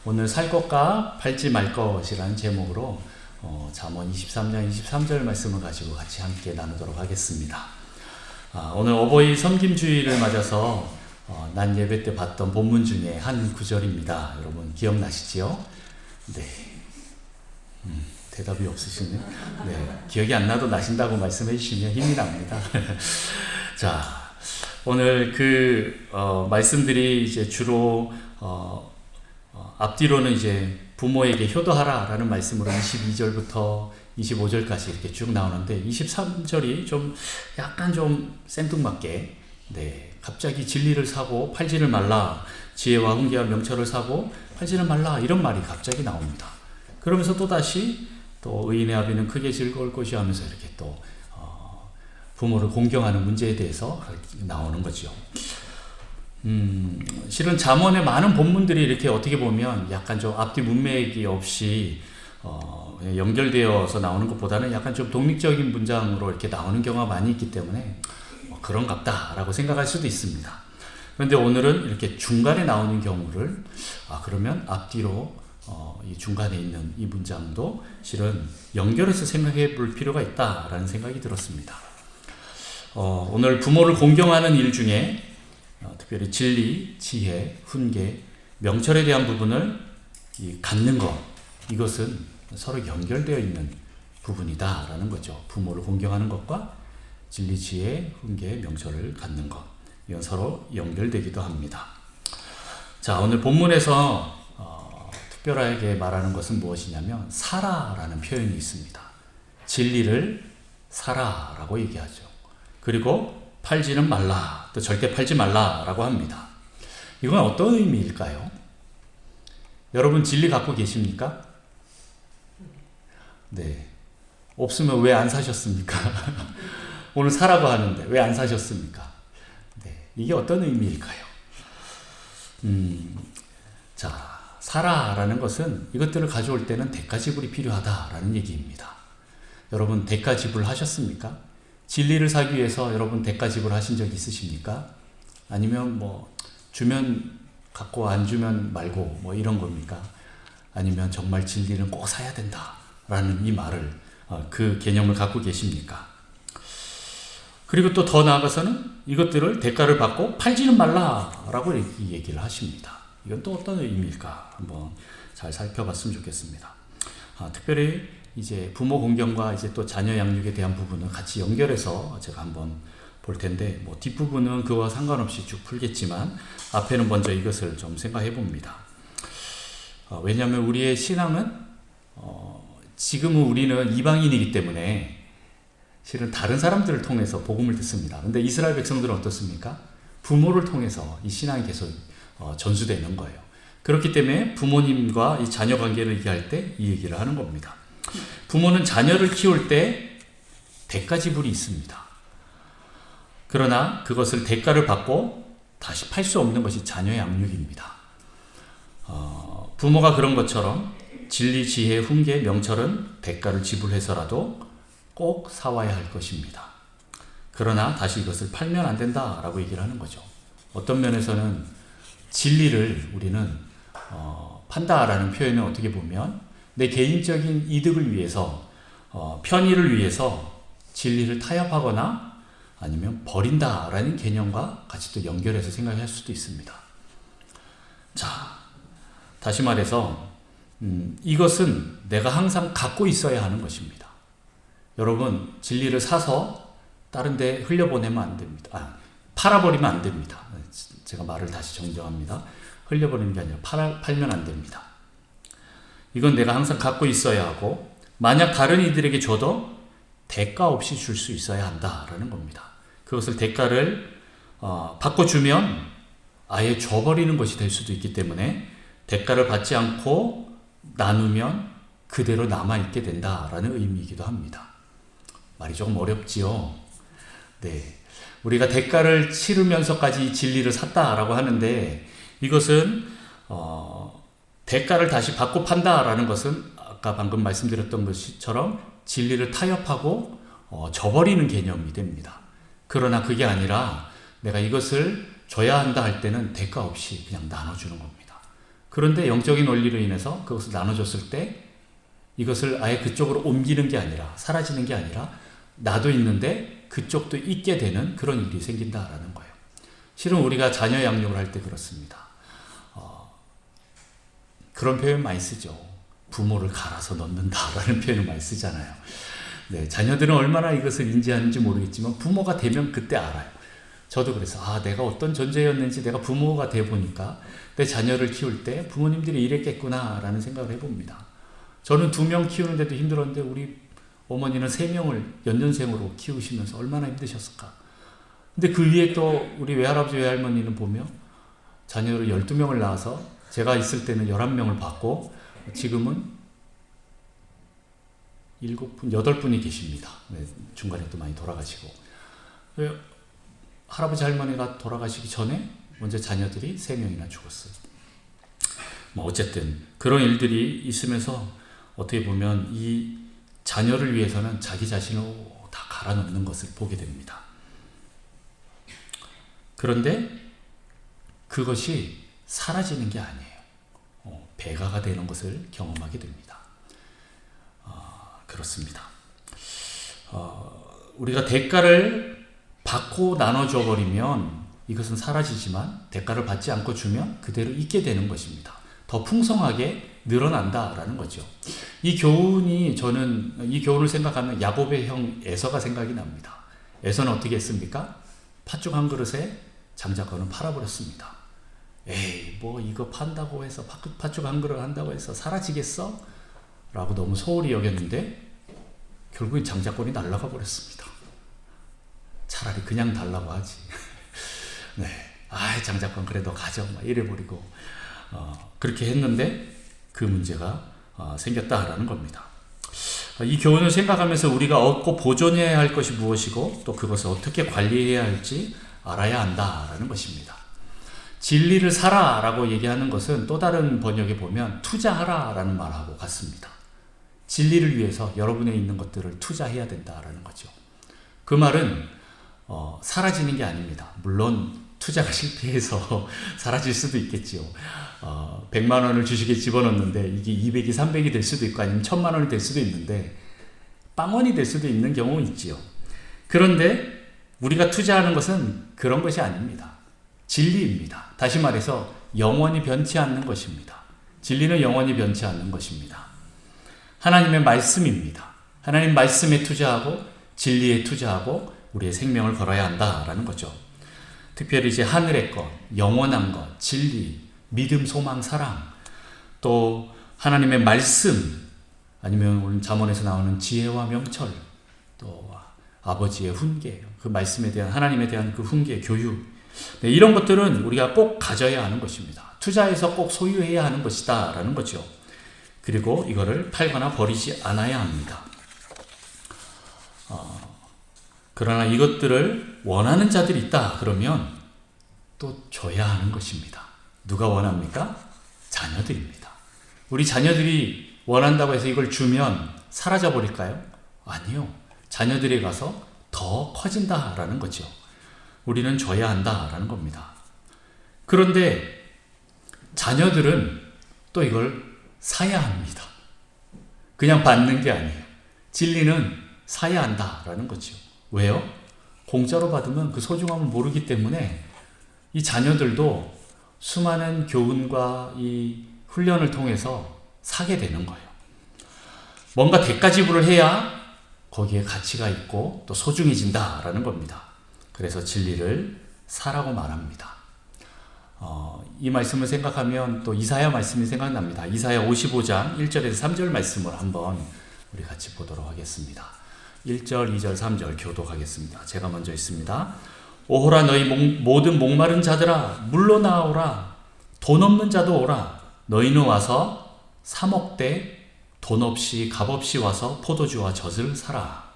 오늘 살 것과 팔지 말 것이라는 제목으로 잠언 23장 23절 말씀을 가지고 같이 함께 나누도록 하겠습니다. 오늘 어버이 섬김주의를 맞아서 난 예배 때 봤던 본문 중에 한 구절입니다. 여러분 기억나시지요? 네. 대답이 없으시네요. 네. 기억이 안 나도 나신다고 말씀해 주시면 힘이 납니다. 자, 오늘 말씀들이 이제 주로 앞뒤로는 이제 부모에게 효도하라라는 말씀으로 22절부터 25절까지 이렇게 쭉 나오는데 23절이 좀 약간 좀 생뚱맞게 갑자기 진리를 사고 팔지를 말라, 지혜와 훈계와 명철을 사고 팔지를 말라, 이런 말이 갑자기 나옵니다. 그러면서 또다시 또 의인의 아비는 크게 즐거울 것이 하면서 이렇게 또 부모를 공경하는 문제에 대해서 나오는 거죠. 실은 잠언의 많은 본문들이 이렇게 어떻게 보면 약간 좀 앞뒤 문맥이 없이 연결되어서 나오는 것보다는 약간 좀 독립적인 문장으로 이렇게 나오는 경우가 많이 있기 때문에 그런갑다 라고 생각할 수도 있습니다. 그런데 오늘은 이렇게 중간에 나오는 경우를 그러면 앞뒤로 이 중간에 있는 이 문장도 실은 연결해서 생각해 볼 필요가 있다라는 생각이 들었습니다. 오늘 부모를 공경하는 일 중에 특별히 진리, 지혜, 훈계, 명철에 대한 부분을 갖는 것, 이것은 서로 연결되어 있는 부분이다라는 거죠. 부모를 공경하는 것과 진리, 지혜, 훈계, 명철을 갖는 것, 이건 서로 연결되기도 합니다. 자, 오늘 본문에서 특별하게 말하는 것은 무엇이냐면 사라라는 표현이 있습니다. 진리를 사라라고 얘기하죠. 그리고 팔지는 말라, 또 절대 팔지 말라라고 합니다. 이건 어떤 의미일까요? 여러분 진리 갖고 계십니까? 네. 없으면 왜 안 사셨습니까? 오늘 사라고 하는데 왜 안 사셨습니까? 네. 이게 어떤 의미일까요? 자, 사라라는 것은 이것들을 가져올 때는 대가 지불이 필요하다라는 얘기입니다. 여러분 대가 지불 하셨습니까? 진리를 사기 위해서 여러분 대가 지불하신 적 있으십니까? 아니면 주면 갖고 안 주면 말고 이런 겁니까? 아니면 정말 진리는 꼭 사야 된다라는 이 말을 그 개념을 갖고 계십니까? 그리고 또 더 나아가서는 이것들을 대가를 받고 팔지는 말라라고 얘기를 하십니다. 이건 또 어떤 의미일까? 한번 잘 살펴봤으면 좋겠습니다. 특별히 이제 부모 공경과 이제 또 자녀 양육에 대한 부분을 같이 연결해서 제가 한번 볼 텐데, 뒷부분은 그와 상관없이 쭉 풀겠지만, 앞에는 먼저 이것을 좀 생각해 봅니다. 왜냐하면 우리의 신앙은, 지금은 우리는 이방인이기 때문에 실은 다른 사람들을 통해서 복음을 듣습니다. 근데 이스라엘 백성들은 어떻습니까? 부모를 통해서 이 신앙이 계속 전수되는 거예요. 그렇기 때문에 부모님과 이 자녀 관계를 얘기할 때 이 얘기를 하는 겁니다. 부모는 자녀를 키울 때 대가 지불이 있습니다. 그러나 그것을 대가를 받고 다시 팔 수 없는 것이 자녀 양육입니다. 부모가 그런 것처럼 진리, 지혜, 훈계, 명철은 대가를 지불해서라도 꼭 사와야 할 것입니다. 그러나 다시 이것을 팔면 안 된다라고 얘기를 하는 거죠. 어떤 면에서는 진리를 우리는 판다라는 표현을 어떻게 보면 내 개인적인 이득을 위해서, 편의를 위해서 진리를 타협하거나 아니면 버린다라는 개념과 같이 또 연결해서 생각할 수도 있습니다. 자, 다시 말해서 이것은 내가 항상 갖고 있어야 하는 것입니다. 여러분 진리를 사서 다른 데 흘려보내면 안 됩니다. 팔아버리면 안 됩니다. 제가 말을 다시 정정합니다. 흘려버리는 게 아니라 팔면 안 됩니다. 이건 내가 항상 갖고 있어야 하고, 만약 다른 이들에게 줘도 대가 없이 줄 수 있어야 한다라는 겁니다. 그것을 대가를 받고 주면 아예 줘버리는 것이 될 수도 있기 때문에 대가를 받지 않고 나누면 그대로 남아있게 된다라는 의미이기도 합니다. 말이 조금 어렵지요? 네. 우리가 대가를 치르면서까지 진리를 샀다라고 하는데, 이것은 대가를 다시 받고 판다라는 것은 아까 방금 말씀드렸던 것처럼 진리를 타협하고 저버리는 개념이 됩니다. 그러나 그게 아니라 내가 이것을 줘야 한다 할 때는 대가 없이 그냥 나눠주는 겁니다. 그런데 영적인 원리로 인해서 그것을 나눠줬을 때 이것을 아예 그쪽으로 옮기는 게 아니라, 사라지는 게 아니라 나도 있는데 그쪽도 있게 되는 그런 일이 생긴다라는 거예요. 실은 우리가 자녀 양육을 할 때 그렇습니다. 그런 표현 많이 쓰죠. 부모를 갈아서 넣는다라는 표현을 많이 쓰잖아요. 네, 자녀들은 얼마나 이것을 인지하는지 모르겠지만 부모가 되면 그때 알아요. 저도 그래서 내가 어떤 존재였는지 내가 부모가 돼 보니까 내 자녀를 키울 때 부모님들이 이랬겠구나라는 생각을 해봅니다. 저는 2명 키우는데도 힘들었는데 우리 어머니는 3명을 연년생으로 키우시면서 얼마나 힘드셨을까. 근데 그 위에 또 우리 외할아버지 외할머니는 보면 자녀를 12명을 낳아서 제가 있을 때는 11명을 받고 지금은 7분, 8분이 계십니다. 네, 중간에 또 많이 돌아가시고. 할아버지 할머니가 돌아가시기 전에 먼저 자녀들이 3명이나 죽었어요. 어쨌든 그런 일들이 있으면서 어떻게 보면 이 자녀를 위해서는 자기 자신을 다 갈아넣는 것을 보게 됩니다. 그런데 그것이 사라지는 게 아니에요. 배가가 되는 것을 경험하게 됩니다. 그렇습니다. 우리가 대가를 받고 나눠줘 버리면 이것은 사라지지만 대가를 받지 않고 주면 그대로 있게 되는 것입니다. 더 풍성하게 늘어난다라는 거죠. 이 교훈이 저는 이 교훈을 생각하면 야곱의 형 에서가 생각이 납니다. 에서는 어떻게 했습니까? 팥죽 한 그릇에 장자권을 팔아버렸습니다. 에이, 뭐 이거 판다고 해서 팥죽 한 그릇 한다고 해서 사라지겠어? 라고 너무 소홀히 여겼는데 결국엔 장자권이 날아가 버렸습니다. 차라리 그냥 달라고 하지. 네, 장자권 그래 너 가져 막 이래버리고 그렇게 했는데 그 문제가 생겼다라는 겁니다. 이 교훈을 생각하면서 우리가 얻고 보존해야 할 것이 무엇이고 또 그것을 어떻게 관리해야 할지 알아야 한다라는 것입니다. 진리를 사라라고 얘기하는 것은 또 다른 번역에 보면 투자하라라는 말하고 같습니다. 진리를 위해서 여러분에 있는 것들을 투자해야 된다라는 거죠. 그 말은 사라지는 게 아닙니다. 물론 투자가 실패해서 사라질 수도 있겠지요. 100만 원을 주식에 집어넣는데 이게 200이 300이 될 수도 있고 아니면 1000만 원이 될 수도 있는데 빵원이 될 수도 있는 경우는 있지요. 그런데 우리가 투자하는 것은 그런 것이 아닙니다. 진리입니다. 다시 말해서 영원히 변치 않는 것입니다. 진리는 영원히 변치 않는 것입니다. 하나님의 말씀입니다. 하나님 말씀에 투자하고 진리에 투자하고 우리의 생명을 걸어야 한다라는 거죠. 특별히 이제 하늘의 것, 영원한 것, 진리, 믿음, 소망, 사랑, 또 하나님의 말씀, 아니면 오늘 잠언에서 나오는 지혜와 명철, 또 아버지의 훈계, 그 말씀에 대한 하나님에 대한 그 훈계, 교육, 네, 이런 것들은 우리가 꼭 가져야 하는 것입니다. 투자해서 꼭 소유해야 하는 것이다 라는 거죠. 그리고 이거를 팔거나 버리지 않아야 합니다. 그러나 이것들을 원하는 자들이 있다 그러면 또 줘야 하는 것입니다. 누가 원합니까? 자녀들입니다. 우리 자녀들이 원한다고 해서 이걸 주면 사라져 버릴까요? 아니요. 자녀들이 가서 더 커진다라는 거죠. 우리는 줘야 한다라는 겁니다. 그런데 자녀들은 또 이걸 사야 합니다. 그냥 받는 게 아니에요. 진리는 사야 한다라는 거죠. 왜요? 공짜로 받으면 그 소중함을 모르기 때문에 이 자녀들도 수많은 교훈과 이 훈련을 통해서 사게 되는 거예요. 뭔가 대가 지불을 해야 거기에 가치가 있고 또 소중해진다라는 겁니다. 그래서 진리를 사라고 말합니다. 이 말씀을 생각하면 또 이사야 말씀이 생각납니다. 이사야 55장 1절에서 3절 말씀을 한번 우리 같이 보도록 하겠습니다. 1절, 2절, 3절 교독하겠습니다. 제가 먼저 있습니다. 오호라 너희 모든 목마른 자들아 물러나오라. 돈 없는 자도 오라. 너희는 와서 사 먹되 돈 없이 값 없이 와서 포도주와 젖을 사라.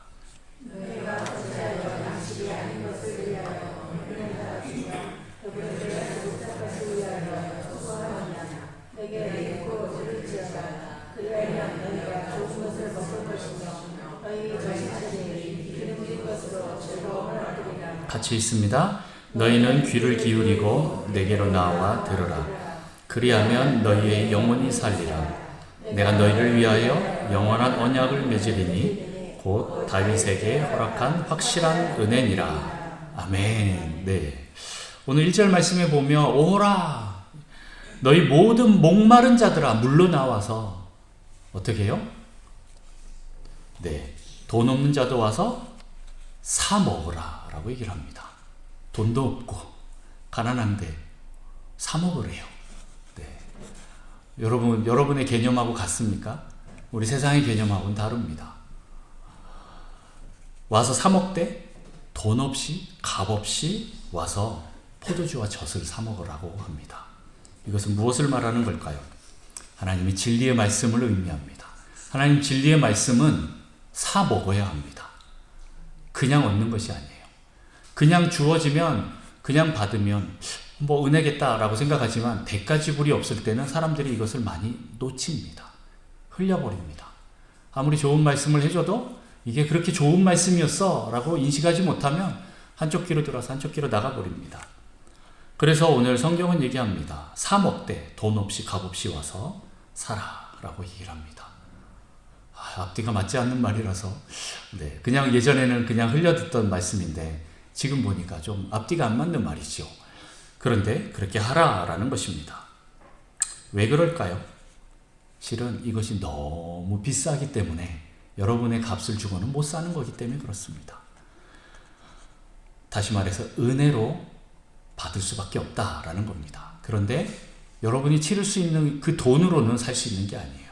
같이 있습니다. 너희는 귀를 기울이고 내게로 나와 들으라. 그리하면 너희의 영혼이 살리라. 내가 너희를 위하여 영원한 언약을 맺으리니 곧 다윗에게 허락한 확실한 은혜니라. 아멘. 네. 오늘 1절 말씀에 보면 오라 너희 모든 목마른 자들아 물러나와서 어떻게 해요? 네. 돈 없는 자도 와서 사 먹으라 라고 얘기를 합니다. 돈도 없고 가난한데 사 먹으래요. 네. 여러분의 개념하고 같습니까? 우리 세상의 개념하고는 다릅니다. 와서 사 먹되 돈 없이 값 없이 와서 포도주와 젖을 사 먹으라고 합니다. 이것은 무엇을 말하는 걸까요? 하나님의 진리의 말씀을 의미합니다. 하나님 진리의 말씀은 사 먹어야 합니다. 그냥 얻는 것이 아니에요. 그냥 주어지면 그냥 받으면 뭐 은혜겠다라고 생각하지만 대가 지불이 없을 때는 사람들이 이것을 많이 놓칩니다. 흘려버립니다. 아무리 좋은 말씀을 해줘도 이게 그렇게 좋은 말씀이었어 라고 인식하지 못하면 한쪽 귀로 들어서 한쪽 귀로 나가버립니다. 그래서 오늘 성경은 얘기합니다. 사 먹되 돈 없이 값 없이 와서 사라 라고 얘기를 합니다. 앞뒤가 맞지 않는 말이라서 네, 그냥 예전에는 그냥 흘려듣던 말씀인데 지금 보니까 좀 앞뒤가 안 맞는 말이죠. 그런데 그렇게 하라라는 것입니다. 왜 그럴까요? 실은 이것이 너무 비싸기 때문에 여러분의 값을 주고는 못 사는 거기 때문에 그렇습니다. 다시 말해서 은혜로 받을 수밖에 없다라는 겁니다. 그런데 여러분이 치를 수 있는 그 돈으로는 살 수 있는 게 아니에요.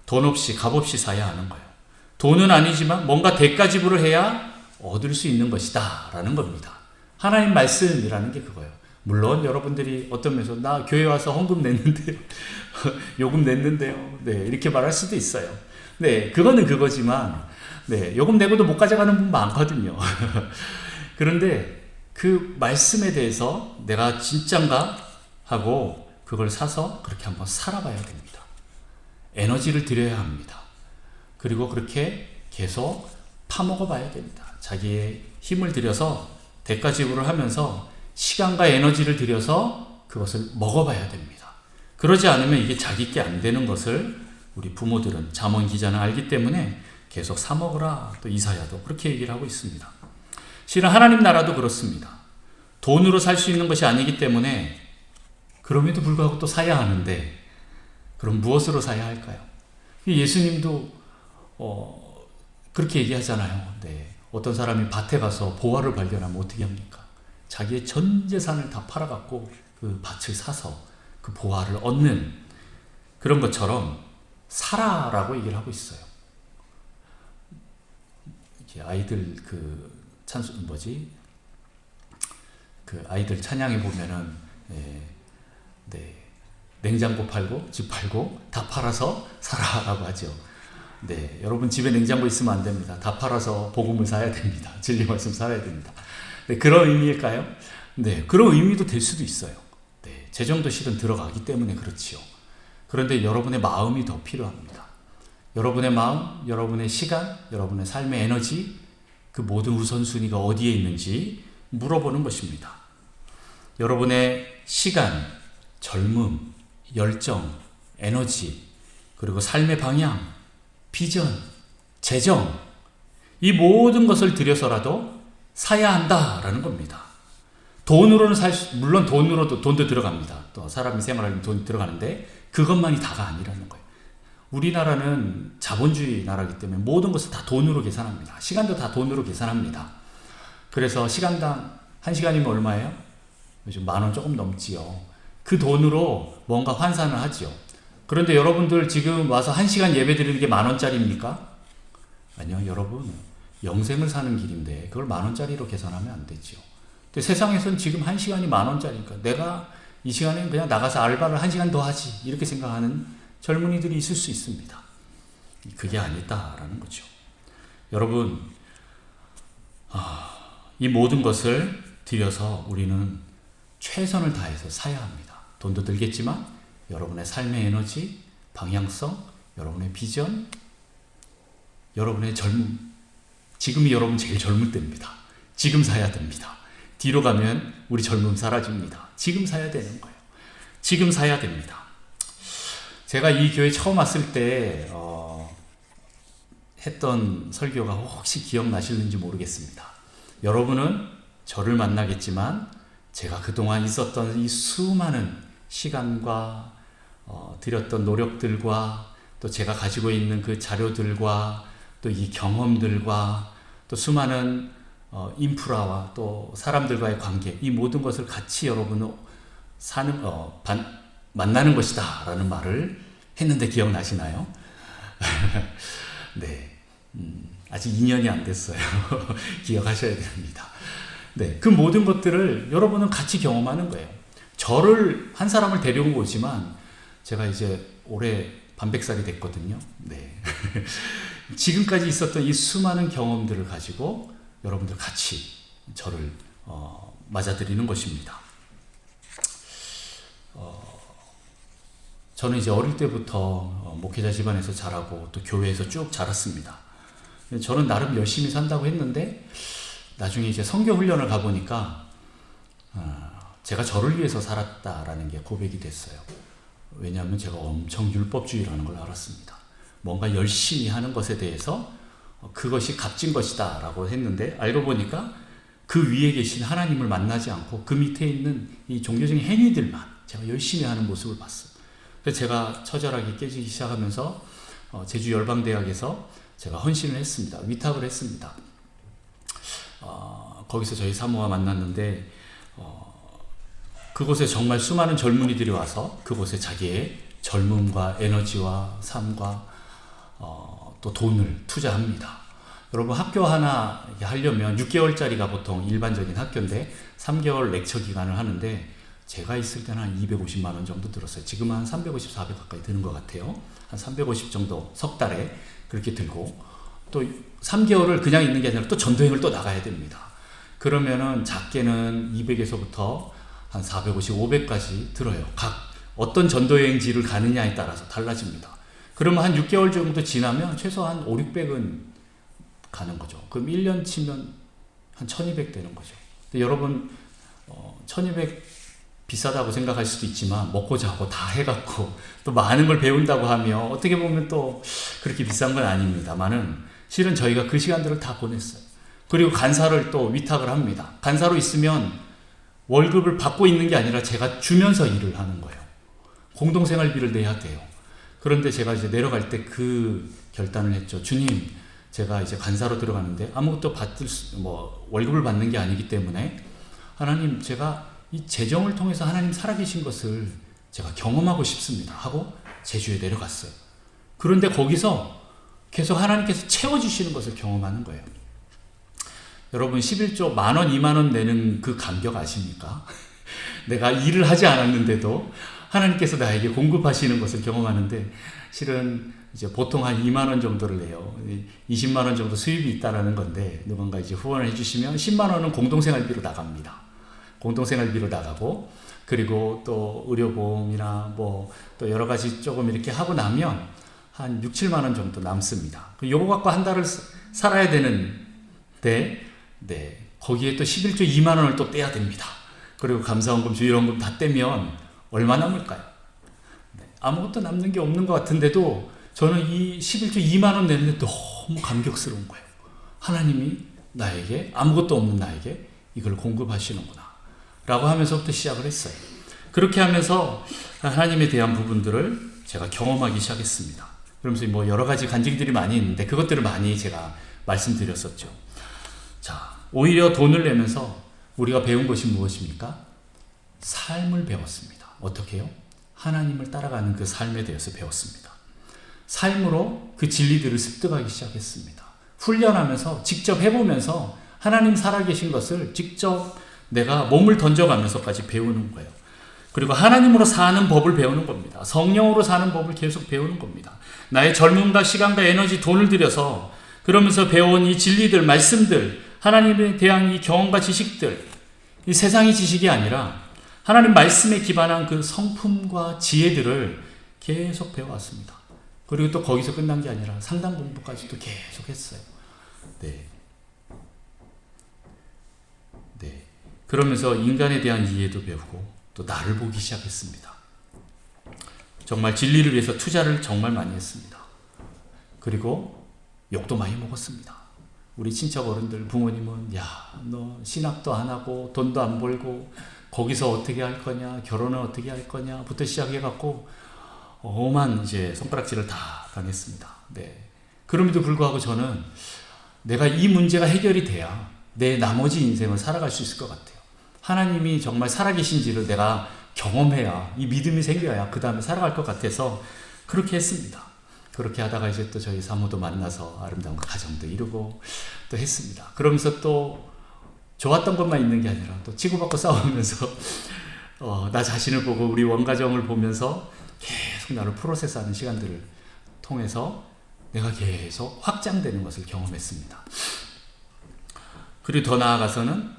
돈 없이 값 없이 사야 하는 거예요. 돈은 아니지만 뭔가 대가 지불을 해야 얻을 수 있는 것이다 라는 겁니다. 하나님 말씀이라는 게 그거예요. 물론 여러분들이 어떤 면에서 나 교회 와서 헌금 냈는데요. 요금 냈는데요. 네, 이렇게 말할 수도 있어요. 네, 그거는 그거지만 네, 요금 내고도 못 가져가는 분 많거든요. 그런데 그 말씀에 대해서 내가 진짠가 하고 그걸 사서 그렇게 한번 살아봐야 됩니다. 에너지를 들여야 합니다. 그리고 그렇게 계속 파먹어 봐야 됩니다. 자기의 힘을 들여서 대가 지불을 하면서 시간과 에너지를 들여서 그것을 먹어봐야 됩니다. 그러지 않으면 이게 자기 게 안 되는 것을 우리 부모들은 잠언 기자는 알기 때문에 계속 사 먹으라. 또 이사야도 그렇게 얘기를 하고 있습니다. 실은 하나님 나라도 그렇습니다. 돈으로 살 수 있는 것이 아니기 때문에 그럼에도 불구하고 또 사야 하는데 그럼 무엇으로 사야 할까요? 예수님도 그렇게 얘기하잖아요. 네. 어떤 사람이 밭에 가서 보화를 발견하면 어떻게 합니까? 자기의 전 재산을 다 팔아갖고 그 밭을 사서 그 보화를 얻는 그런 것처럼 사라라고 얘기를 하고 있어요. 이렇게 아이들 아이들 찬양에 보면은 냉장고 팔고 집 팔고 다 팔아서 사라라고 하죠. 네, 여러분 집에 냉장고 있으면 안 됩니다. 다 팔아서 복음을 사야 됩니다. 진리 말씀 살아야 됩니다. 네, 그런 의미일까요? 네, 그런 의미도 될 수도 있어요. 네, 재정도 실은 들어가기 때문에 그렇지요. 그런데 여러분의 마음이 더 필요합니다. 여러분의 마음, 여러분의 시간, 여러분의 삶의 에너지, 그 모든 우선순위가 어디에 있는지 물어보는 것입니다. 여러분의 시간, 젊음, 열정, 에너지, 그리고 삶의 방향, 비전, 재정, 이 모든 것을 들여서라도 사야 한다라는 겁니다. 돈으로는 물론 돈도 들어갑니다. 또 사람이 생활하면 돈이 들어가는데 그것만이 다가 아니라는 거예요. 우리나라는 자본주의 나라이기 때문에 모든 것을 다 돈으로 계산합니다. 시간도 다 돈으로 계산합니다. 그래서 시간당 1시간이면 얼마예요? 요즘 10,000원 조금 넘지요. 그 돈으로 뭔가 환산을 하죠. 그런데 여러분들 지금 와서 1시간 예배 드리는 게 10,000원짜리입니까? 아니요, 여러분. 영생을 사는 길인데 그걸 10,000원짜리로 계산하면 안 되죠. 근데 세상에서는 지금 1시간이 10,000원짜리니까 내가 이 시간에 그냥 나가서 알바를 1시간 더 하지 이렇게 생각하는 젊은이들이 있을 수 있습니다. 그게 아니다라는 거죠. 여러분, 이 모든 것을 들여서 우리는 최선을 다해서 사야 합니다. 돈도 들겠지만 여러분의 삶의 에너지, 방향성, 여러분의 비전, 여러분의 젊음, 지금이 여러분 제일 젊을 때입니다. 지금 사야 됩니다. 뒤로 가면 우리 젊음 사라집니다. 지금 사야 되는 거예요. 지금 사야 됩니다. 제가 이 교회 처음 왔을 때 했던 설교가 혹시 기억나실는지 모르겠습니다. 여러분은 저를 만나겠지만 제가 그동안 있었던 이 수많은 시간과 들였던 노력들과 또 제가 가지고 있는 그 자료들과 또 이 경험들과 또 수많은 인프라와 또 사람들과의 관계, 이 모든 것을 같이 여러분은 만나는 것이다 라는 말을 했는데 기억나시나요? 네, 아직 2년이 안 됐어요. 기억하셔야 됩니다. 네, 그 모든 것들을 여러분은 같이 경험하는 거예요. 저를 한 사람을 데려온 거지만 제가 이제 올해 반백살이 됐거든요. 네. 지금까지 있었던 이 수많은 경험들을 가지고 여러분들 같이 저를 맞아들이는 것입니다. 저는 이제 어릴 때부터 목회자 집안에서 자라고 또 교회에서 쭉 자랐습니다. 저는 나름 열심히 산다고 했는데 나중에 이제 선교 훈련을 가보니까 제가 저를 위해서 살았다라는 게 고백이 됐어요. 왜냐하면 제가 엄청 율법주의라는 걸 알았습니다. 뭔가 열심히 하는 것에 대해서 그것이 값진 것이다 라고 했는데 알고 보니까 그 위에 계신 하나님을 만나지 않고 그 밑에 있는 이 종교적인 행위들만 제가 열심히 하는 모습을 봤어요. 그래서 제가 처절하게 깨지기 시작하면서 제주 열방대학에서 제가 헌신을 했습니다. 위탁을 했습니다. 거기서 저희 사모와 만났는데 그곳에 정말 수많은 젊은이들이 와서 그곳에 자기의 젊음과 에너지와 삶과 또 돈을 투자합니다. 여러분 학교 하나 하려면 6개월짜리가 보통 일반적인 학교인데 3개월 렉처 기간을 하는데 제가 있을 때는 한 250만 원 정도 들었어요. 지금은 한 350, 400 가까이 드는 것 같아요. 한 350 정도 석 달에 그렇게 들고 또 3개월을 그냥 있는 게 아니라 또 전도행을 또 나가야 됩니다. 그러면은 작게는 200에서부터 한 450, 500까지 들어요. 각 어떤 전도여행지를 가느냐에 따라서 달라집니다. 그러면 한 6개월 정도 지나면 최소한 5, 600은 가는 거죠. 그럼 1년 치면 한 1200 되는 거죠. 근데 여러분 1200 비싸다고 생각할 수도 있지만 먹고 자고 다 해갖고 또 많은 걸 배운다고 하면 어떻게 보면 또 그렇게 비싼 건 아닙니다만은 실은 저희가 그 시간들을 다 보냈어요. 그리고 간사를 또 위탁을 합니다. 간사로 있으면 월급을 받고 있는 게 아니라 제가 주면서 일을 하는 거예요. 공동생활비를 내야 돼요. 그런데 제가 이제 내려갈 때 그 결단을 했죠. 주님, 제가 이제 간사로 들어가는데 아무것도 월급을 받는 게 아니기 때문에 하나님, 제가 이 재정을 통해서 하나님 살아계신 것을 제가 경험하고 싶습니다 하고 제주에 내려갔어요. 그런데 거기서 계속 하나님께서 채워주시는 것을 경험하는 거예요. 여러분 11조 10,000원, 20,000원 내는 그 감격 아십니까? 내가 일을 하지 않았는데도 하나님께서 나에게 공급하시는 것을 경험하는데 실은 이제 보통 한 20,000원 정도를 내요. 200,000원 정도 수입이 있다라는 건데 누군가 이제 후원을 해주시면 100,000원은 공동생활비로 나갑니다. 공동생활비로 나가고 그리고 또 의료보험이나 뭐 또 여러 가지 조금 이렇게 하고 나면 한 6, 7만 원 정도 남습니다. 요거 갖고 한 달을 살아야 되는데 네, 거기에 또 11조 2만 원을 또 떼야 됩니다. 그리고 감사원금, 주일원금 다 떼면 얼마 남을까요? 네, 아무것도 남는 게 없는 것 같은데도 저는 이 11조 2만 원 내는데 너무 감격스러운 거예요. 하나님이 나에게 아무것도 없는 나에게 이걸 공급하시는구나 라고 하면서부터 시작을 했어요. 그렇게 하면서 하나님에 대한 부분들을 제가 경험하기 시작했습니다. 그러면서 뭐 여러 가지 간증들이 많이 있는데 그것들을 많이 제가 말씀드렸었죠. 자, 오히려 돈을 내면서 우리가 배운 것이 무엇입니까? 삶을 배웠습니다. 어떻게 해요? 하나님을 따라가는 그 삶에 대해서 배웠습니다. 삶으로 그 진리들을 습득하기 시작했습니다. 훈련하면서 직접 해보면서 하나님 살아계신 것을 직접 내가 몸을 던져가면서까지 배우는 거예요. 그리고 하나님으로 사는 법을 배우는 겁니다. 성령으로 사는 법을 계속 배우는 겁니다. 나의 젊음과 시간과 에너지, 돈을 들여서 그러면서 배워온 이 진리들, 말씀들, 하나님에 대한 이 경험과 지식들, 이 세상의 지식이 아니라 하나님 말씀에 기반한 그 성품과 지혜들을 계속 배워왔습니다. 그리고 또 거기서 끝난 게 아니라 상담 공부까지도 계속 했어요. 네. 네. 그러면서 인간에 대한 이해도 배우고 또 나를 보기 시작했습니다. 정말 진리를 위해서 투자를 정말 많이 했습니다. 그리고 욕도 많이 먹었습니다. 우리 친척 어른들, 부모님은 야, 너 신학도 안 하고 돈도 안 벌고 거기서 어떻게 할 거냐, 결혼은 어떻게 할 거냐부터 시작해갖고 엄한 이제 손가락질을 다 당했습니다. 네. 그럼에도 불구하고 저는 내가 이 문제가 해결이 돼야 내 나머지 인생을 살아갈 수 있을 것 같아요. 하나님이 정말 살아계신지를 내가 경험해야, 이 믿음이 생겨야 그 다음에 살아갈 것 같아서 그렇게 했습니다. 그렇게 하다가 이제 또 저희 사모도 만나서 아름다운 가정도 이루고 또 했습니다. 그러면서 또 좋았던 것만 있는 게 아니라 또 치고받고 싸우면서 나 자신을 보고 우리 원가정을 보면서 계속 나를 프로세스하는 시간들을 통해서 내가 계속 확장되는 것을 경험했습니다. 그리고 더 나아가서는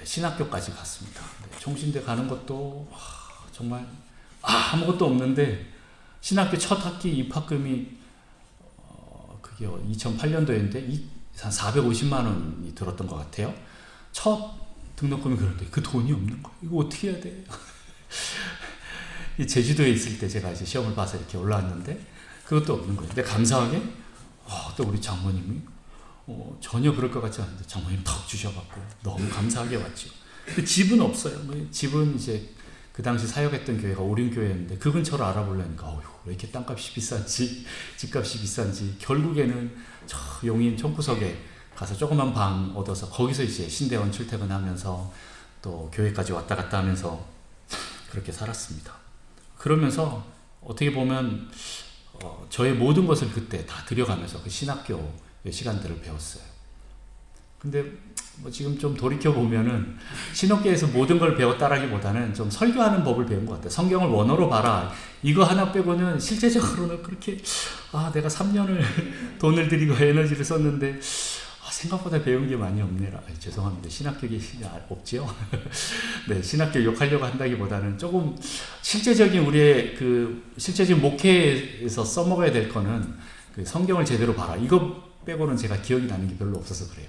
신학교까지 갔습니다. 총신대 가는 것도 정말 아무것도 없는데 신학교 첫 학기 입학금이 그게 2008년도였는데 한 450만 원이 들었던 것 같아요. 첫 등록금이 그런데 그 돈이 없는 거예요. 이거 어떻게 해야 돼? 제주도에 있을 때 제가 이제 시험을 봐서 이렇게 올라왔는데 그것도 없는 거예요. 근데 감사하게 또 우리 장모님이 전혀 그럴 것 같지 않은데 장모님 턱 주셔갖고 너무 감사하게 왔죠. 근데 집은 없어요. 집은 이제 그 당시 사역했던 교회가 오륜교회였는데 그 근처로 알아보려니까 왜 이렇게 땅값이 비싼지 집값이 비싼지 결국에는 저 용인 총구석에 가서 조그만 방 얻어서 거기서 이제 신대원 출퇴근하면서 또 교회까지 왔다 갔다 하면서 그렇게 살았습니다. 그러면서 어떻게 보면 저의 모든 것을 그때 다 들여가면서 그 신학교 시간들을 배웠어요. 근데 지금 좀 돌이켜보면은 신학교에서 모든 걸 배웠다라기보다는 좀 설교하는 법을 배운 것 같아요. 성경을 원어로 봐라. 이거 하나 빼고는 실제적으로는 그렇게 내가 3년을 돈을 들이고 에너지를 썼는데 생각보다 배운 게 많이 없네라. 죄송합니다. 신학교에 없지요? 네, 신학교 욕하려고 한다기보다는 조금 실제적인 우리의 그 실제적인 목회에서 써먹어야 될 거는 그 성경을 제대로 봐라. 이거 빼고는 제가 기억이 나는 게 별로 없어서 그래요.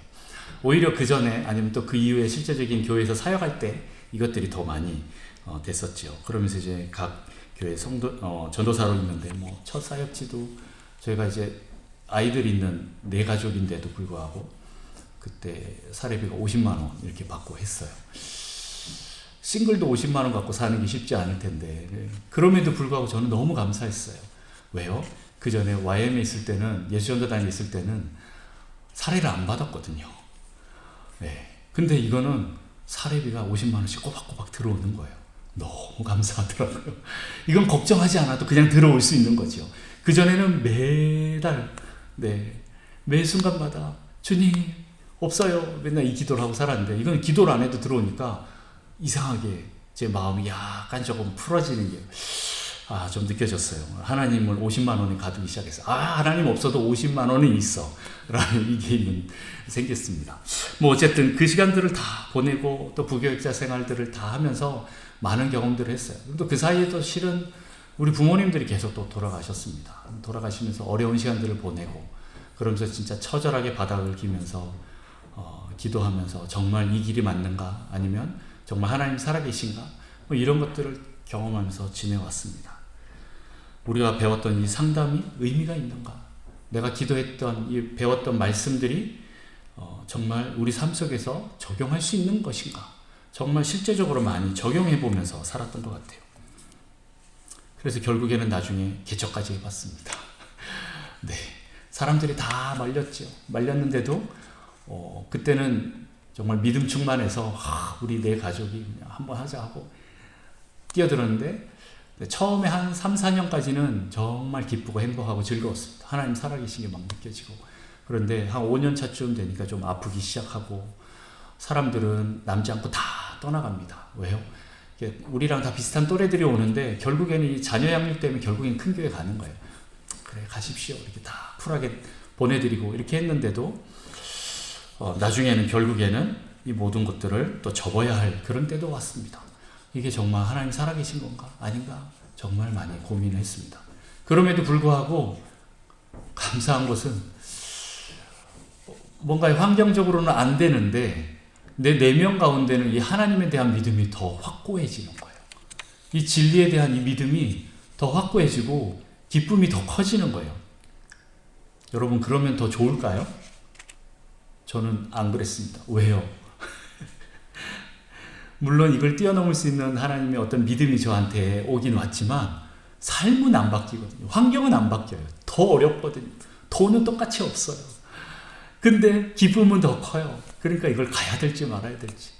오히려 그 전에 아니면 또 그 이후에 실제적인 교회에서 사역할 때 이것들이 더 많이 됐었죠. 그러면서 이제 각 교회 전도사로 있는데 첫 사역지도 저희가 이제 아이들 있는 네 가족인데도 불구하고 그때 사례비가 50만 원 이렇게 받고 했어요. 싱글도 50만 원 갖고 사는 게 쉽지 않을 텐데 그럼에도 불구하고 저는 너무 감사했어요. 왜요? 그 전에 YM에 있을 때는 예수전도단에 있을 때는 사례를 안 받았거든요. 네. 근데 이거는 사례비가 50만 원씩 꼬박꼬박 들어오는 거예요. 너무 감사하더라고요. 이건 걱정하지 않아도 그냥 들어올 수 있는 거죠. 그 전에는 매달 매 순간마다 주님 없어요. 맨날 이 기도를 하고 살았는데 이건 기도를 안 해도 들어오니까 이상하게 제 마음이 약간 조금 풀어지는 게 좀 느껴졌어요. 하나님을 50만 원에 가두기 시작했어요. 하나님 없어도 50만 원은 있어 라는 이게 생겼습니다. 어쨌든 그 시간들을 다 보내고 또 부교육자 생활들을 다 하면서 많은 경험들을 했어요. 또 그 사이에도 실은 우리 부모님들이 계속 또 돌아가셨습니다. 돌아가시면서 어려운 시간들을 보내고 그러면서 진짜 처절하게 바닥을 기면서 기도하면서 정말 이 길이 맞는가 아니면 정말 하나님 살아계신가 이런 것들을 경험하면서 지내왔습니다. 우리가 배웠던 이 상담이 의미가 있는가? 내가 기도했던 배웠던 말씀들이 정말 우리 삶 속에서 적용할 수 있는 것인가? 정말 실제적으로 많이 적용해 보면서 살았던 것 같아요. 그래서 결국에는 나중에 개척까지 해봤습니다. 네, 사람들이 다 말렸죠. 말렸는데도 그때는 정말 믿음 충만해서 우리 네 가족이 한번 하자 하고 뛰어들었는데 처음에 한 3, 4년까지는 정말 기쁘고 행복하고 즐거웠습니다. 하나님 살아계신 게 막 느껴지고 그런데 한 5년 차쯤 되니까 좀 아프기 시작하고 사람들은 남지 않고 다 떠나갑니다. 왜요? 우리랑 다 비슷한 또래들이 오는데 결국에는 이 자녀 양육 때문에 결국엔 큰 교회 가는 거예요. 그래 가십시오 이렇게 다 쿨하게 보내드리고 이렇게 했는데도 나중에는 결국에는 이 모든 것들을 또 접어야 할 그런 때도 왔습니다. 이게 정말 하나님 살아계신 건가 아닌가 정말 많이 고민을 했습니다. 그럼에도 불구하고 감사한 것은 뭔가 환경적으로는 안 되는데 내 내면 가운데는 이 하나님에 대한 믿음이 더 확고해지는 거예요. 이 진리에 대한 이 믿음이 더 더 확고해지고 기쁨이 더 커지는 거예요. 여러분, 그러면 더 좋을까요? 저는 안 그랬습니다. 왜요? 물론 이걸 뛰어넘을 수 있는 하나님의 어떤 믿음이 저한테 오긴 왔지만 삶은 안 바뀌거든요. 환경은 안 바뀌어요. 더 어렵거든요. 돈은 똑같이 없어요. 근데 기쁨은 더 커요. 그러니까 이걸 가야 될지 말아야 될지.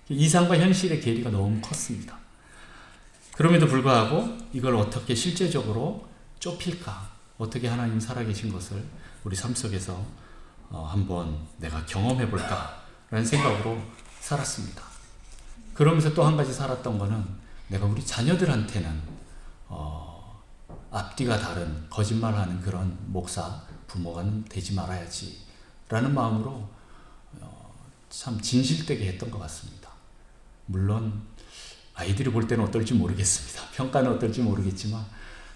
이상과 현실의 괴리가 너무 컸습니다. 그럼에도 불구하고 이걸 어떻게 실제적으로 좁힐까? 어떻게 하나님 살아계신 것을 우리 삶 속에서 한번 내가 경험해 볼까? 라는 생각으로 살았습니다. 그러면서 또 한 가지 살았던 거는 내가 우리 자녀들한테는 앞뒤가 다른 거짓말하는 그런 목사, 부모가 되지 말아야지 라는 마음으로 참 진실되게 했던 것 같습니다. 물론 아이들이 볼 때는 어떨지 모르겠습니다. 평가는 어떨지 모르겠지만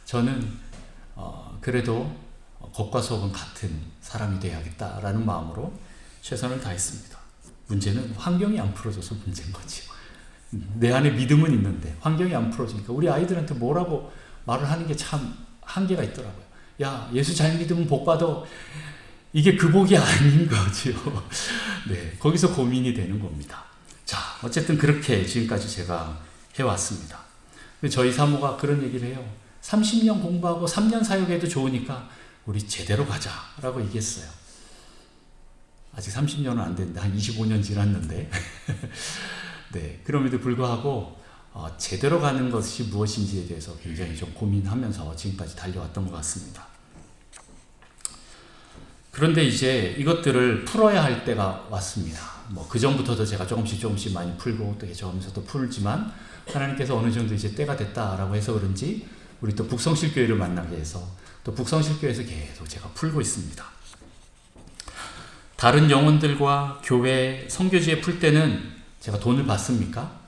저는 그래도 겉과 속은 같은 사람이 되어야겠다라는 마음으로 최선을 다했습니다. 문제는 환경이 안 풀어져서 문제인 거지. 내 안에 믿음은 있는데 환경이 안 풀어지니까 우리 아이들한테 뭐라고 말을 하는 게 참 한계가 있더라고요. 야, 예수 잘 믿으면 복 받아. 이게 그 복이 아닌 거죠. 네, 거기서 고민이 되는 겁니다. 자, 어쨌든 그렇게 지금까지 제가 해왔습니다. 근데 저희 사모가 그런 얘기를 해요. 30년 공부하고 3년 사역해도 좋으니까 우리 제대로 가자라고 얘기했어요. 아직 30년은 안 됐는데 한 25년 지났는데 네, 그럼에도 불구하고 제대로 가는 것이 무엇인지에 대해서 굉장히 좀 고민하면서 지금까지 달려왔던 것 같습니다. 그런데 이제 이것들을 풀어야 할 때가 왔습니다. 뭐 그 전부터도 제가 조금씩 많이 풀고 또 계속하면서도 풀지만 하나님께서 어느 정도 이제 때가 됐다라고 해서 그런지 우리 또 북성실교회를 만나게 해서 또 북성실교회에서 계속 제가 풀고 있습니다. 다른 영혼들과 교회 선교지에 풀 때는 제가 돈을 받습니까?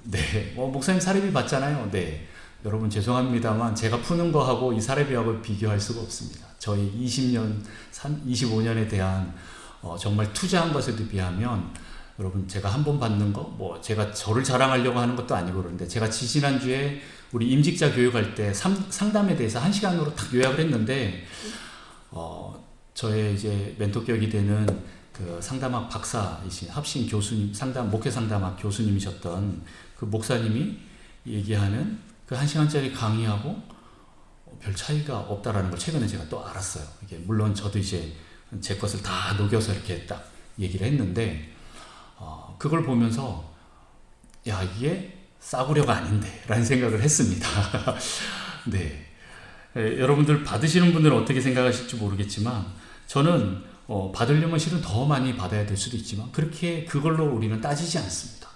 네, 목사님 사례비 받잖아요. 네, 여러분 죄송합니다만 제가 푸는 거하고 이 사례비하고 비교할 수가 없습니다. 저희 20년, 25년에 대한 정말 투자한 것에 비하면 여러분 제가 한 번 받는 거, 제가 저를 자랑하려고 하는 것도 아니고 그런데 제가 지난주에 우리 임직자 교육할 때 상담에 대해서 1시간으로 딱 요약을 했는데 저의 이제 멘토격이 되는 그 상담학 박사이신 합신 교수님, 목회 상담학 교수님이셨던 그 목사님이 얘기하는 그 1시간짜리 강의하고 별 차이가 없다라는 걸 최근에 제가 또 알았어요. 이게 물론 저도 이제 제 것을 다 녹여서 이렇게 딱 얘기를 했는데 그걸 보면서 야, 이게 싸구려가 아닌데 라는 생각을 했습니다. 네, 여러분들 받으시는 분들은 어떻게 생각하실지 모르겠지만 저는 받으려면 실은 더 많이 받아야 될 수도 있지만 그렇게 그걸로 우리는 따지지 않습니다.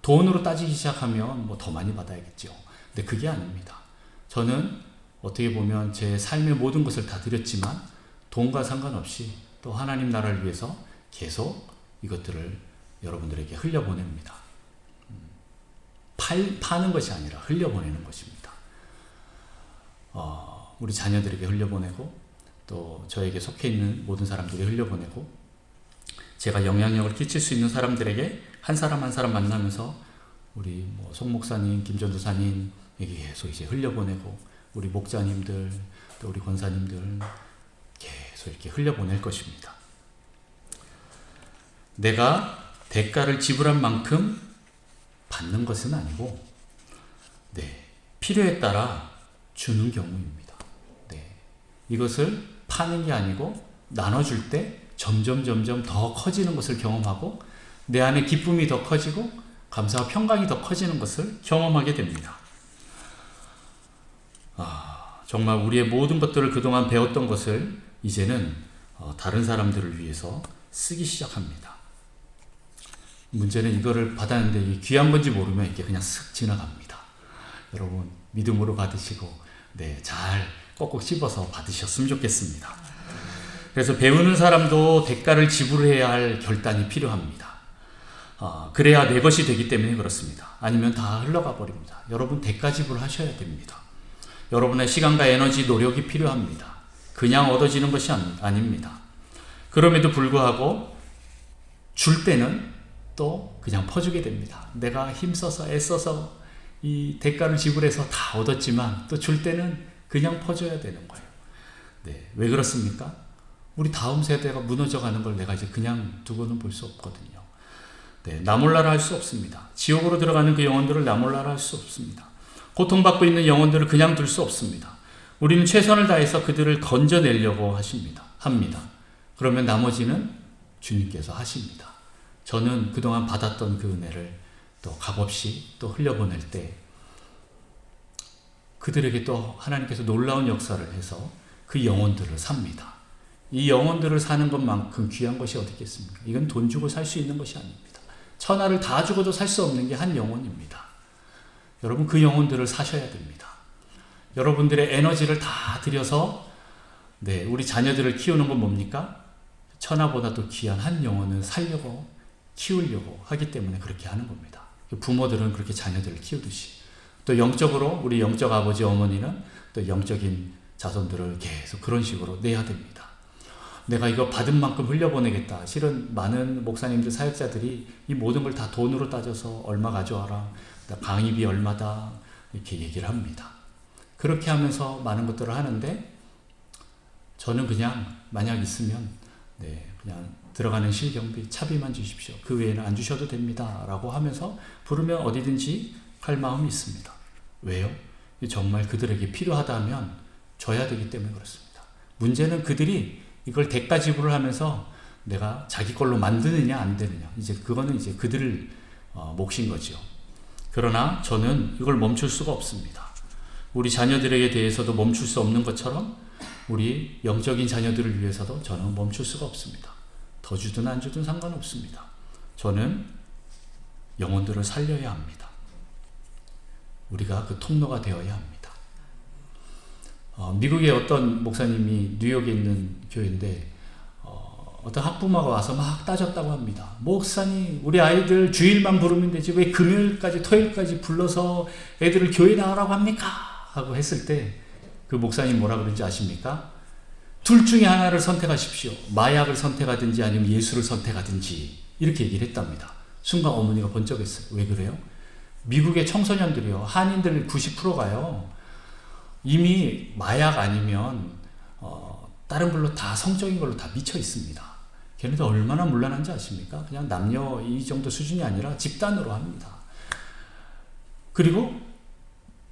돈으로 따지기 시작하면 더 많이 받아야겠죠. 근데 그게 아닙니다. 저는 어떻게 보면 제 삶의 모든 것을 다 드렸지만 돈과 상관없이 또 하나님 나라를 위해서 계속 이것들을 여러분들에게 흘려보냅니다. 파는 것이 아니라 흘려보내는 것입니다. 우리 자녀들에게 흘려보내고 또 저에게 속해 있는 모든 사람들에게 흘려보내고 제가 영향력을 끼칠 수 있는 사람들에게 한 사람 한 사람 만나면서 우리 송 목사님, 김 전도사님에게 계속 이제 흘려보내고 우리 목자님들 또 우리 권사님들 계속 이렇게 흘려보낼 것입니다. 내가 대가를 지불한 만큼 받는 것은 아니고 네, 필요에 따라 주는 경우입니다. 네, 이것을 파는 게 아니고 나눠줄 때 점점 더 커지는 것을 경험하고 내 안에 기쁨이 더 커지고 감사와 평강이 더 커지는 것을 경험하게 됩니다. 정말 우리의 모든 것들을 그동안 배웠던 것을 이제는 다른 사람들을 위해서 쓰기 시작합니다. 문제는 이거를 받았는데 이게 귀한 건지 모르면 이게 그냥 쓱 지나갑니다. 여러분 믿음으로 받으시고 네, 잘 꼭꼭 씹어서 받으셨으면 좋겠습니다. 그래서 배우는 사람도 대가를 지불해야 할 결단이 필요합니다. 그래야 내 것이 되기 때문에 그렇습니다. 아니면 다 흘러가 버립니다. 여러분 대가 지불하셔야 됩니다. 여러분의 시간과 에너지, 노력이 필요합니다. 그냥 얻어지는 것이 아닙니다. 그럼에도 불구하고 줄 때는 또 그냥 퍼주게 됩니다. 내가 힘써서 애써서 이 대가를 지불해서 다 얻었지만 또 줄 때는 그냥 퍼줘야 되는 거예요. 네, 왜 그렇습니까? 우리 다음 세대가 무너져가는 걸 내가 이제 그냥 두고는 볼 수 없거든요. 네, 나 몰라라 할 수 없습니다. 지옥으로 들어가는 그 영혼들을 나 몰라라 할 수 없습니다. 고통받고 있는 영혼들을 그냥 둘 수 없습니다. 우리는 최선을 다해서 그들을 건져내려고 합니다. 그러면 나머지는 주님께서 하십니다. 저는 그동안 받았던 그 은혜를 또 값없이 또 흘려보낼 때 그들에게 또 하나님께서 놀라운 역사를 해서 그 영혼들을 삽니다. 이 영혼들을 사는 것만큼 귀한 것이 어디 있겠습니까? 이건 돈 주고 살 수 있는 것이 아닙니다. 천하를 다 주고도 살 수 없는 게 한 영혼입니다. 여러분 그 영혼들을 사셔야 됩니다. 여러분들의 에너지를 다 들여서 우리 자녀들을 키우는 건 뭡니까? 천하보다도 귀한 한 영혼을 살려고 키우려고 하기 때문에 그렇게 하는 겁니다. 부모들은 그렇게 자녀들을 키우듯이 또 영적으로 우리 영적 아버지 어머니는 또 영적인 자손들을 계속 그런 식으로 내야 됩니다. 내가 이거 받은 만큼 흘려보내겠다. 실은 많은 목사님들 사역자들이 이 모든 걸 다 돈으로 따져서 얼마 가져와라. 강의비 얼마다 이렇게 얘기를 합니다. 그렇게 하면서 많은 것들을 하는데 저는 그냥 만약 있으면 그냥 들어가는 실경비 차비만 주십시오. 그 외에는 안 주셔도 됩니다. 라고 하면서 부르면 어디든지 할 마음이 있습니다. 왜요? 정말 그들에게 필요하다면 줘야 되기 때문에 그렇습니다. 문제는 그들이 이걸 대가 지불을 하면서 내가 자기 걸로 만드느냐 안 되느냐 이제 그거는 이제 그들을 몫인 거죠. 그러나 저는 이걸 멈출 수가 없습니다. 우리 자녀들에게 대해서도 멈출 수 없는 것처럼 우리 영적인 자녀들을 위해서도 저는 멈출 수가 없습니다. 더 주든 안 주든 상관없습니다. 저는 영혼들을 살려야 합니다. 우리가 그 통로가 되어야 합니다. 미국의 어떤 목사님이 뉴욕에 있는 교회인데 어떤 학부모가 와서 막 따졌다고 합니다. 목사님 우리 아이들 주일만 부르면 되지 왜 금요일까지 토요일까지 불러서 애들을 교회 나가라고 합니까? 하고 했을 때 그 목사님 뭐라 그런지 아십니까? 둘 중에 하나를 선택하십시오. 마약을 선택하든지 아니면 예수를 선택하든지 이렇게 얘기를 했답니다. 순간 어머니가 번쩍했어요. 왜 그래요? 미국의 청소년들이요. 한인들 90%가요. 이미 마약 아니면 다른 걸로 다 성적인 걸로 다 미쳐 있습니다. 걔네들 얼마나 문란한지 아십니까? 그냥 남녀 이 정도 수준이 아니라 집단으로 합니다. 그리고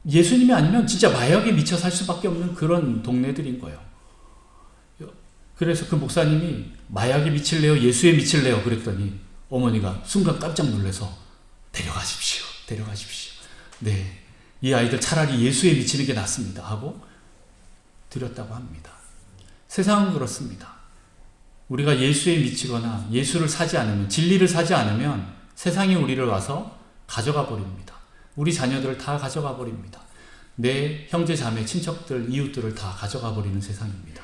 예수님이 아니면 진짜 마약에 미쳐 살 수밖에 없는 그런 동네들인 거예요. 그래서 그 목사님이 마약에 미칠래요? 예수에 미칠래요? 그랬더니 어머니가 순간 깜짝 놀라서 데려가십시오. 네, 이 아이들 차라리 예수에 미치는 게 낫습니다 하고 드렸다고 합니다. 세상은 그렇습니다. 우리가 예수에 미치거나 예수를 사지 않으면, 진리를 사지 않으면 세상이 우리를 와서 가져가 버립니다. 우리 자녀들을 다 가져가 버립니다. 내 형제 자매 친척들 이웃들을 다 가져가 버리는 세상입니다.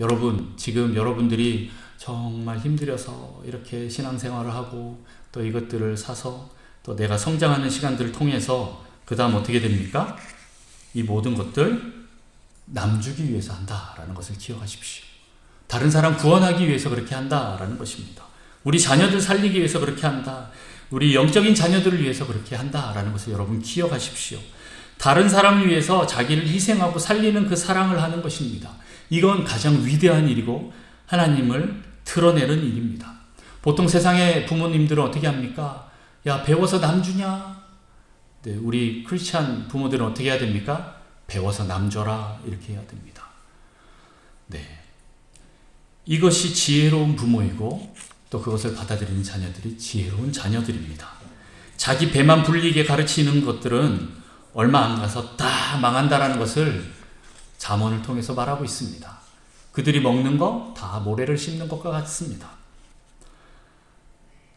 여러분 지금 여러분들이 정말 힘들어서 이렇게 신앙생활을 하고 또 이것들을 사서 또 내가 성장하는 시간들을 통해서 그 다음 어떻게 됩니까? 이 모든 것들 남 주기 위해서 한다라는 것을 기억하십시오. 다른 사람 구원하기 위해서 그렇게 한다라는 것입니다. 우리 자녀들 살리기 위해서 그렇게 한다. 우리 영적인 자녀들을 위해서 그렇게 한다라는 것을 여러분 기억하십시오. 다른 사람을 위해서 자기를 희생하고 살리는 그 사랑을 하는 것입니다. 이건 가장 위대한 일이고 하나님을 드러내는 일입니다. 보통 세상의 부모님들은 어떻게 합니까? 야, 배워서 남 주냐? 네, 우리 크리스찬 부모들은 어떻게 해야 됩니까? 배워서 남 줘라 이렇게 해야 됩니다. 네, 이것이 지혜로운 부모이고 또 그것을 받아들이는 자녀들이 지혜로운 자녀들입니다. 자기 배만 불리게 가르치는 것들은 얼마 안 가서 다 망한다라는 것을 잠언을 통해서 말하고 있습니다. 그들이 먹는 거 다 모래를 씹는 것과 같습니다.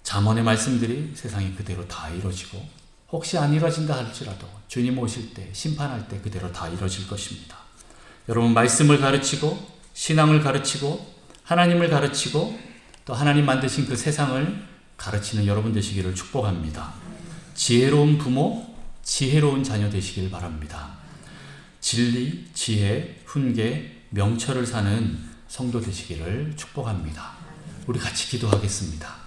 잠언의 말씀들이 세상에 그대로 다 이루어지고 혹시 안 이루어진다 할지라도 주님 오실 때 심판할 때 그대로 다 이루어질 것입니다. 여러분 말씀을 가르치고 신앙을 가르치고 하나님을 가르치고 또 하나님 만드신 그 세상을 가르치는 여러분 되시기를 축복합니다. 지혜로운 부모, 지혜로운 자녀 되시길 바랍니다. 진리, 지혜, 훈계, 명철을 사는 성도 되시기를 축복합니다. 우리 같이 기도하겠습니다.